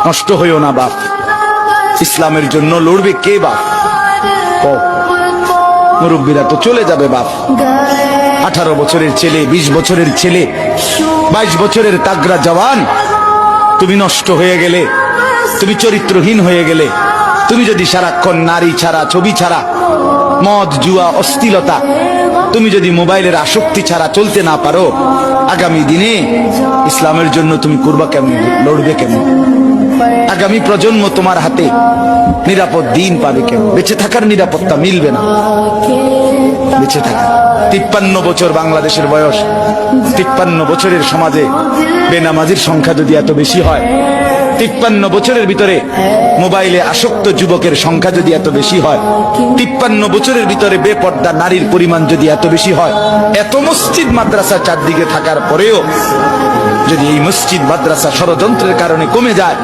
নষ্ট হইও না বাপ। ইসলামের জন্য লড়বে কে বাপ? মুরব্বীরা তো চলে যাবে বাপ। 18 বছরের ছেলে, 20 বছরের ছেলে, 22 বছরের তাগড়া জওয়ান, তুমি নষ্ট হয়ে গেলে, তুমি চরিত্রহীন হয়ে গেলে, তুমি যদি সারাক্ষণ নারী ছাড়া, ছবি ছাড়া, মদ জুয়া অশ্লীলতা, তুমি যদি মোবাইলের আসক্তি ছাড়া চলতে না পারো, আগামী দিনে ইসলামের জন্য তুমি করবা কেমন, লড়বে কেমন? আগামী প্রজন্ম তোমার হাতে নিরাপদ দিন পাবে কেমন? বেঁচে থাকার নিরাপত্তা মিলবে না। বেঁচে থাকা 53 বছর বাংলাদেশের বয়স, 53 বছরের সমাজে বেনামাজির সংখ্যা যদি এত বেশি হয়, 53 বছরের ভিতরে মোবাইলে আসক্ত যুবকের সংখ্যা যদি এত বেশি হয়, 53 বছরের ভিতরে বেপর্দা নারীর পরিমাণ যদি এত বেশি হয়, এত মসজিদ মাদ্রাসা চারদিকে থাকার পরেও যদি এই মসজিদ মাদ্রাসা ষড়যন্ত্রের কারণে কমে যায়,